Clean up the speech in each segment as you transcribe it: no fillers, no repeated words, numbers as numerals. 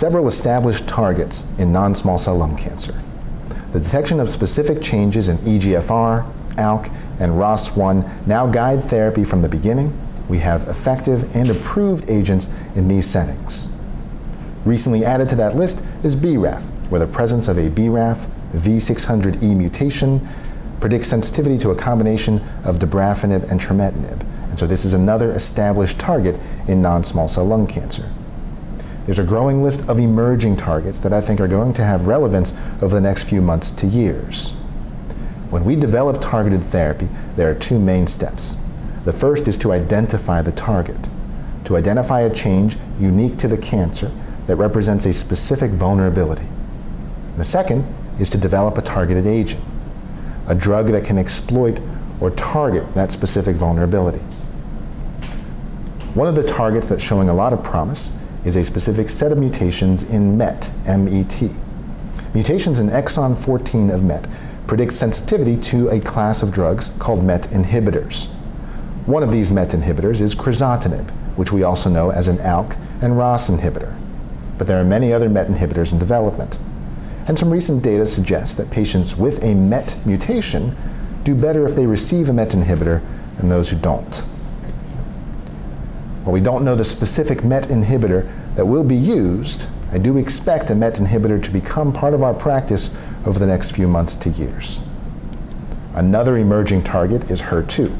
Several established targets in non-small cell lung cancer. The detection of specific changes in EGFR, ALK, and ROS1 now guide therapy from the beginning. We have effective and approved agents in these settings. Recently added to that list is BRAF, where the presence of a BRAF V600E mutation predicts sensitivity to a combination of dabrafenib and trametinib. And so this is another established target in non-small cell lung cancer. There's a growing list of emerging targets that I think are going to have relevance over the next few months to years. When we develop targeted therapy, there are two main steps. The first is to identify the target, to identify a change unique to the cancer that represents a specific vulnerability. The second is to develop a targeted agent, a drug that can exploit or target that specific vulnerability. One of the targets that's showing a lot of promise is a specific set of mutations in MET, M-E-T. Mutations in exon 14 of MET predict sensitivity to a class of drugs called MET inhibitors. One of these MET inhibitors is crizotinib, which we also know as an ALK and ROS inhibitor. But there are many other MET inhibitors in development. And some recent data suggests that patients with a MET mutation do better if they receive a MET inhibitor than those who don't. While we don't know the specific MET inhibitor that will be used, I do expect a MET inhibitor to become part of our practice over the next few months to years. Another emerging target is HER2.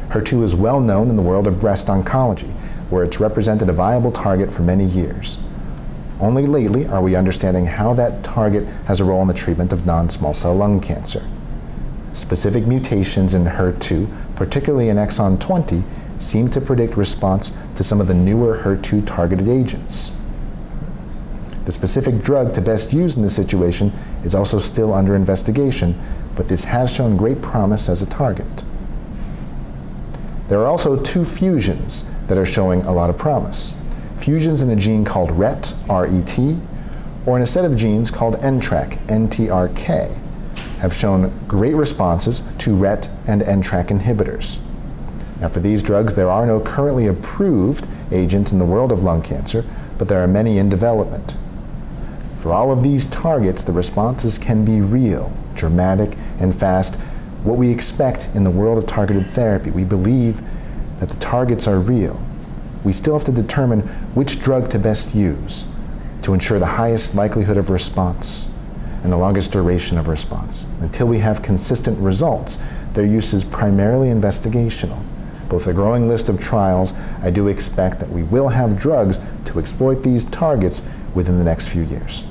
HER2 is well known in the world of breast oncology, where it's represented a viable target for many years. Only lately are we understanding how that target has a role in the treatment of non-small cell lung cancer. Specific mutations in HER2, particularly in exon 20, seem to predict response to some of the newer HER2 targeted agents. The specific drug to best use in this situation is also still under investigation, but this has shown great promise as a target. There are also two fusions that are showing a lot of promise. Fusions in a gene called RET, R-E-T, or in a set of genes called NTRK, N-T-R-K, have shown great responses to RET and NTRK inhibitors. Now for these drugs, there are no currently approved agents in the world of lung cancer, but there are many in development. For all of these targets, the responses can be real, dramatic, and fast, what we expect in the world of targeted therapy. We believe that the targets are real. We still have to determine which drug to best use to ensure the highest likelihood of response and the longest duration of response. Until we have consistent results, their use is primarily investigational. With a growing list of trials, I do expect that we will have drugs to exploit these targets within the next few years.